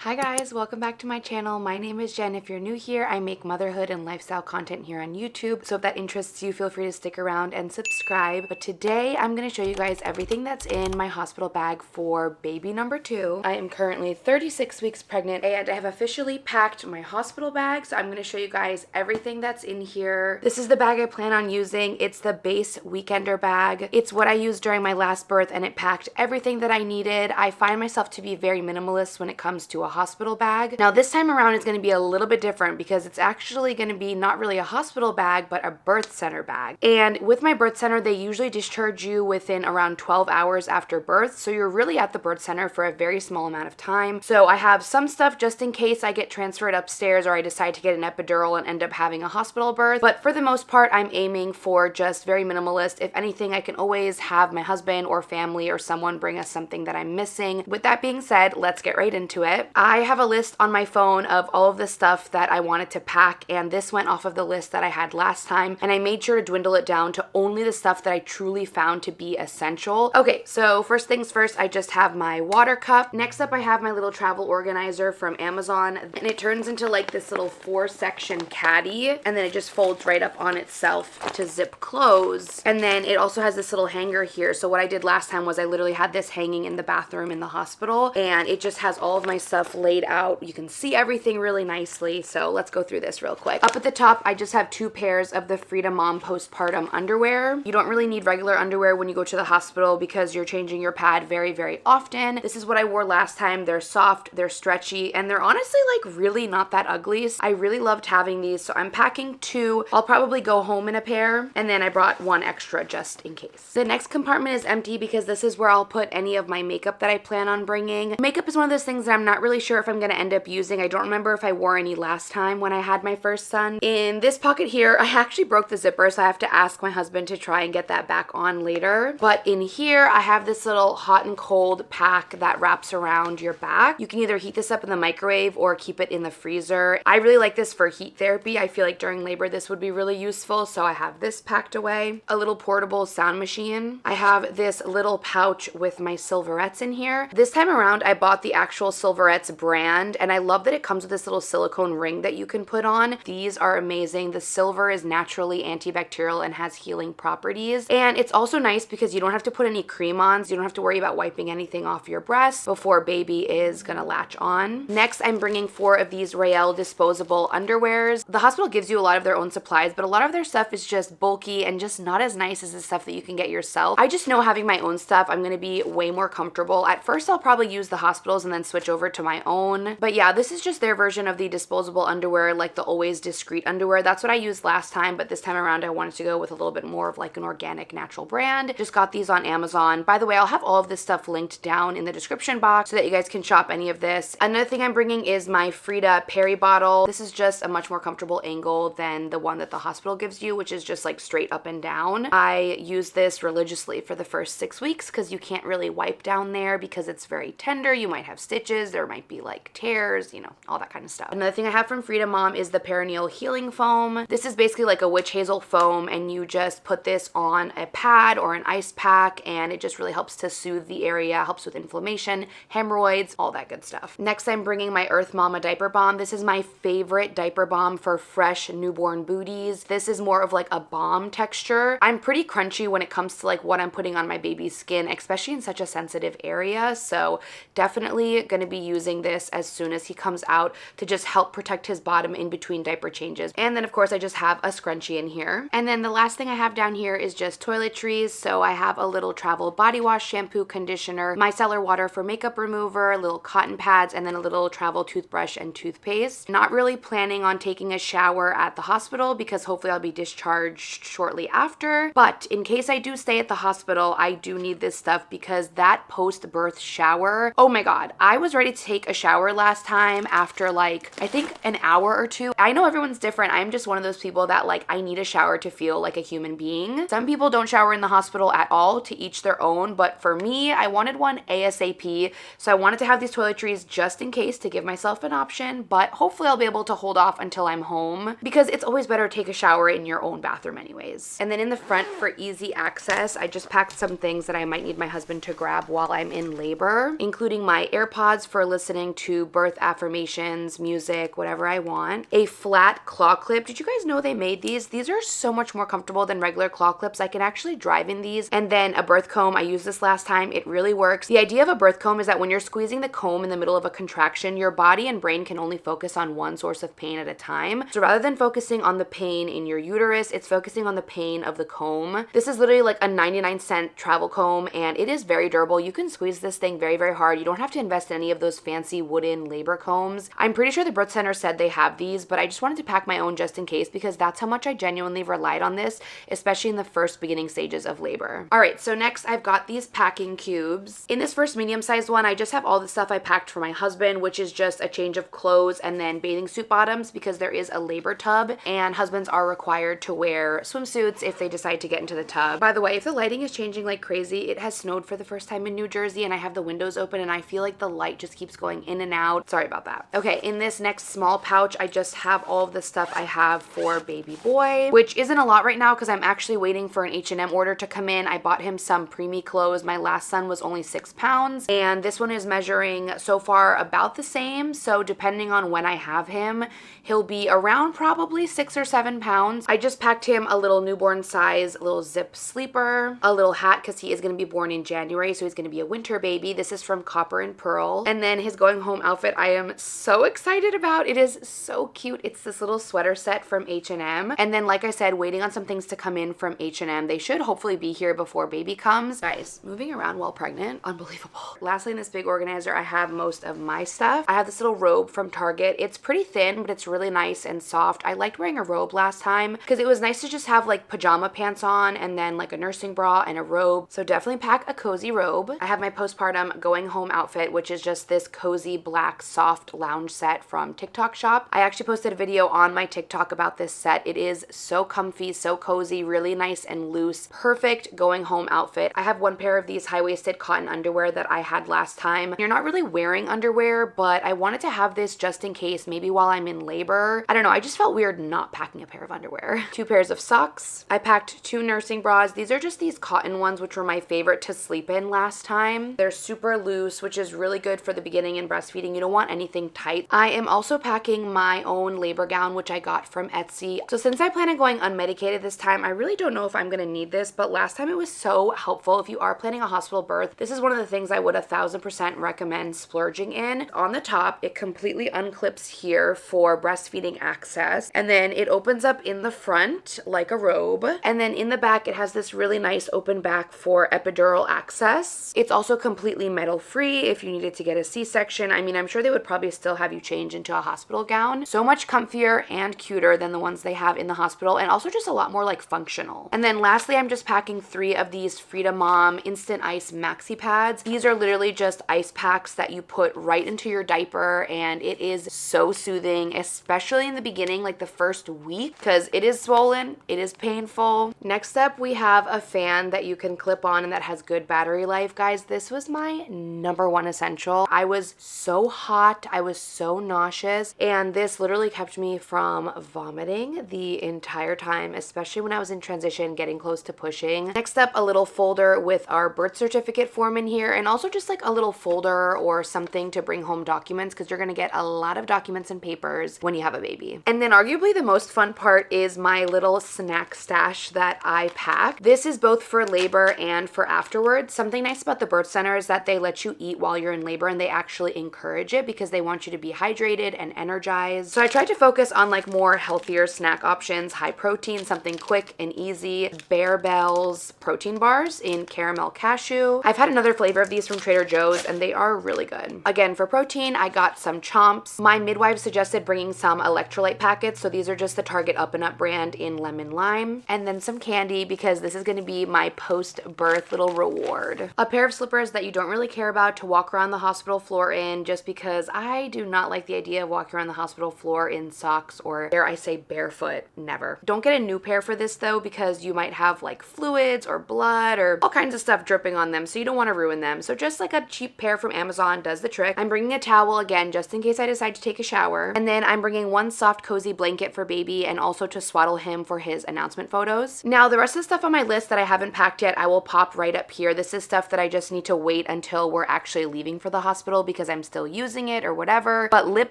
Hi guys, welcome back to my channel. My name is Jen. If you're new here, I make motherhood and lifestyle content here on YouTube. So if that interests you, feel free to stick around and subscribe. But today I'm going to show you guys everything that's in my hospital bag for baby number 2. I am currently 36 weeks pregnant and I have officially packed my hospital bag. So I'm going to show you guys everything that's in here. This is the bag I plan on using. It's the base weekender bag. It's what I used during my last birth and it packed everything that I needed. I find myself to be very minimalist when it comes to a hospital bag. Now this time around it's going to be a little bit different because it's actually going to be not really a hospital bag but a birth center bag. And with my birth center they usually discharge you within around 12 hours after birth, so you're really at the birth center for a very small amount of time. So I have some stuff just in case I get transferred upstairs or I decide to get an epidural and end up having a hospital birth, but for the most part I'm aiming for just very minimalist. If anything, I can always have my husband or family or someone bring us something that I'm missing. With that being said, let's get right into it. I have a list on my phone of all of the stuff that I wanted to pack, and this went off of the list that I had last time, and I made sure to dwindle it down to only the stuff that I truly found to be essential. Okay, so first things first, I just have my water cup. Next up, I have my little travel organizer from Amazon, and it turns into like this little 4-section caddy, and then it just folds right up on itself to zip close. And then it also has this little hanger here. So what I did last time was I literally had this hanging in the bathroom in the hospital, and it just has all of my stuff laid out. You can see everything really nicely. So let's go through this real quick. Up at the top, I just have 2 pairs of the Freedom Mom postpartum underwear. You don't really need regular underwear when you go to the hospital because you're changing your pad very, very often. This is what I wore last time. They're soft, they're stretchy, and they're honestly like really not that ugly. So I really loved having these. So I'm packing 2. I'll probably go home in a pair, and then I brought 1 extra just in case. The next compartment is empty because this is where I'll put any of my makeup that I plan on bringing. Makeup is one of those things that I'm not really sure if I'm going to end up using. I don't remember if I wore any last time when I had my first son. In this pocket here, I actually broke the zipper, so I have to ask my husband to try and get that back on later. But in here, I have this little hot and cold pack that wraps around your back. You can either heat this up in the microwave or keep it in the freezer. I really like this for heat therapy. I feel like during labor this would be really useful, so I have this packed away. A little portable sound machine. I have this little pouch with my silverettes in here. This time around, I bought the actual silverettes brand, and I love that it comes with this little silicone ring that you can put on. These are amazing. The silver is naturally antibacterial and has healing properties, and it's also nice because you don't have to put any cream on, so you don't have to worry about wiping anything off your breast before baby is gonna latch on. Next, I'm bringing 4 of these Rael disposable underwears. The hospital gives you a lot of their own supplies, but a lot of their stuff is just bulky and just not as nice as the stuff that you can get yourself. I just know having my own stuff, I'm gonna be way more comfortable. At first, I'll probably use the hospitals and then switch over to my own. But yeah, this is just their version of the disposable underwear, like the Always Discreet underwear. That's what I used last time, but this time around I wanted to go with a little bit more of like an organic natural brand. Just got these on Amazon. By the way, I'll have all of this stuff linked down in the description box so that you guys can shop any of this. Another thing I'm bringing is my Frida Perry bottle. This is just a much more comfortable angle than the one that the hospital gives you, which is just like straight up and down. I use this religiously for the first 6 weeks because you can't really wipe down there because it's very tender. You might have stitches, there might be like tears, you know, all that kind of stuff. Another thing I have from Freedom Mom is the perineal healing foam. This is basically like a witch hazel foam, and you just put this on a pad or an ice pack, and it just really helps to soothe the area, helps with inflammation, hemorrhoids, all that good stuff. Next, I'm bringing my Earth Mama diaper balm. This is my favorite diaper balm for fresh newborn booties. This is more of like a balm texture. I'm pretty crunchy when it comes to like what I'm putting on my baby's skin, especially in such a sensitive area, so definitely gonna be using this as soon as he comes out to just help protect his bottom in between diaper changes. And then of course I just have a scrunchie in here. And then the last thing I have down here is just toiletries. So I have a little travel body wash, shampoo, conditioner, micellar water for makeup remover, little cotton pads, and then a little travel toothbrush and toothpaste. Not really planning on taking a shower at the hospital because hopefully I'll be discharged shortly after. But in case I do stay at the hospital, I do need this stuff because that post-birth shower, oh my god, I was ready to take a shower last time after like I think an hour or 2. I know everyone's different. I'm just one of those people that like I need a shower to feel like a human being. Some people don't shower in the hospital at all, to each their own, but for me I wanted one ASAP, so I wanted to have these toiletries just in case to give myself an option, but hopefully I'll be able to hold off until I'm home because it's always better to take a shower in your own bathroom anyways. And then in the front for easy access, I just packed some things that I might need my husband to grab while I'm in labor, including my AirPods for listening listening to birth affirmations, music, whatever I want. A flat claw clip. Did you guys know they made these? These are so much more comfortable than regular claw clips. I can actually drive in these. And then a birth comb. I used this last time. It really works. The idea of a birth comb is that when you're squeezing the comb in the middle of a contraction, your body and brain can only focus on one source of pain at a time. So rather than focusing on the pain in your uterus, it's focusing on the pain of the comb. This is literally like a 99-cent travel comb, and it is very durable. You can squeeze this thing very, very hard. You don't have to invest in any of those fancy wooden labor combs. I'm pretty sure the birth center said they have these, but I just wanted to pack my own just in case because that's how much I genuinely relied on this, especially in the first beginning stages of labor. All right, so next I've got these packing cubes. In this first medium-sized one, I just have all the stuff I packed for my husband, which is just a change of clothes and then bathing suit bottoms because there is a labor tub and husbands are required to wear swimsuits if they decide to get into the tub. By the way, if the lighting is changing like crazy, it has snowed for the first time in New Jersey and I have the windows open and I feel like the light just keeps going in and out. Sorry about that. Okay, in this next small pouch, I just have all of the stuff I have for baby boy, which isn't a lot right now because I'm actually waiting for an H&M order to come in. I bought him some preemie clothes. My last son was only 6 pounds and this one is measuring so far about the same. So depending on when I have him, he'll be around probably 6 or 7 pounds. I just packed him a little newborn size little zip sleeper, a little hat because he is going to be born in January, so he's going to be a winter baby. This is from Copper and Pearl. And then his going home outfit I am so excited about. It is so cute. It's this little sweater set from H&M. And then like I said, waiting on some things to come in from H&M. They should hopefully be here before baby comes. Guys, moving around while pregnant, unbelievable. Lastly, in this big organizer, I have most of my stuff. I have this little robe from Target. It's pretty thin, but it's really nice and soft. I liked wearing a robe last time because it was nice to just have like pajama pants on and then like a nursing bra and a robe. So definitely pack a cozy robe. I have my postpartum going home outfit, which is just this cozy black soft lounge set from TikTok shop. I actually posted a video on my TikTok about this set. It is so comfy, so cozy, really nice and loose. Perfect going home outfit. I have one pair of these high-waisted cotton underwear that I had last time. You're not really wearing underwear, but I wanted to have this just in case, maybe while I'm in labor. I don't know, I just felt weird not packing a pair of underwear. 2 pairs of socks. I packed 2 nursing bras. These are just these cotton ones, which were my favorite to sleep in last time. They're super loose, which is really good for the beginning in breastfeeding. You don't want anything tight. I am also packing my own labor gown, which I got from Etsy. So since I plan on going unmedicated this time, I really don't know if I'm gonna need this, but last time it was so helpful. If you are planning a hospital birth, this is one of the things I would 1000% recommend splurging in. On the top, it completely unclips here for breastfeeding access, and then it opens up in the front like a robe, and then in the back it has this really nice open back for epidural access. It's also completely metal free if you needed to get a C-section. I mean, I'm sure they would probably still have you change into a hospital gown. So much comfier and cuter than the ones they have in the hospital, and also just a lot more like functional. And then lastly, I'm just packing 3 of these Frida Mom Instant Ice maxi pads. These are literally just ice packs that you put right into your diaper, and it is so soothing, especially in the beginning, like the first week, because it is swollen, it is painful. Next up, we have a fan that you can clip on and that has good battery life. Guys, this was my #1 essential. I was so hot, I was so nauseous, and this literally kept me from vomiting the entire time, especially when I was in transition, getting close to pushing. Next up, a little folder with our birth certificate form in here, and also just like a little folder or something to bring home documents, because you're gonna get a lot of documents and papers when you have a baby. And then arguably the most fun part is my little snack stash that I pack. This is both for labor and for afterwards. Something nice about the birth center is that they let you eat while you're in labor, and they actually encourage it because they want you to be hydrated and energized. So I tried to focus on like more healthier snack options, high protein, something quick and easy. Bear Bells protein bars in caramel cashew. I've had another flavor of these from Trader Joe's and they are really good. Again, for protein, I got some Chomps. My midwife suggested bringing some electrolyte packets, so these are just the Target Up and Up brand in lemon lime, and then some candy because this is going to be my post-birth little reward. A pair of slippers that you don't really care about to walk around the hospital floor in, just because I do not like the idea of walking around the hospital floor in socks, or dare I say barefoot. Never. Don't get a new pair for this though, because you might have like fluids or blood or all kinds of stuff dripping on them, so you don't want to ruin them. So just like a cheap pair from Amazon does the trick. I'm bringing a towel again just in case I decide to take a shower, and then I'm bringing one soft cozy blanket for baby and also to swaddle him for his announcement photos. Now the rest of the stuff on my list that I haven't packed yet, I will pop right up here. This is stuff that I just need to wait until we're actually leaving for the hospital, because because I'm still using it or whatever. But lip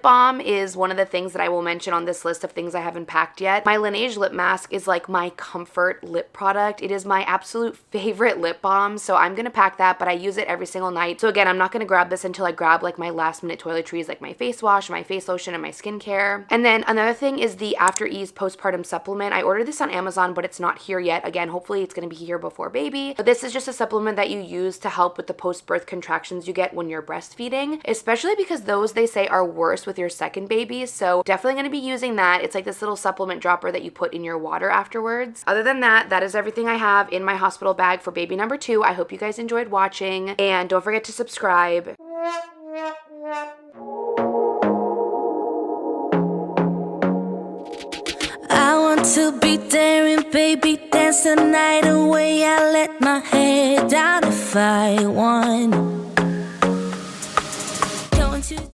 balm is one of the things that I will mention on this list of things I haven't packed yet. My Laneige lip mask is like my comfort lip product. It is my absolute favorite lip balm, so I'm gonna pack that, but I use it every single night. So again, I'm not gonna grab this until I grab like my last minute toiletries, like my face wash, my face lotion, and my skincare. And then another thing is the After Ease postpartum supplement. I ordered this on Amazon, but it's not here yet. Again, hopefully it's gonna be here before baby. But this is just a supplement that you use to help with the post-birth contractions you get when you're breastfeeding, especially because those, they say, are worse with your second baby. So definitely gonna be using that. It's like this little supplement dropper that you put in your water afterwards. Other than that, that is everything I have in my hospital bag for baby number 2. I hope you guys enjoyed watching, and don't forget to subscribe. I want to be daring, baby, dance the night away. I let my hair down if I want.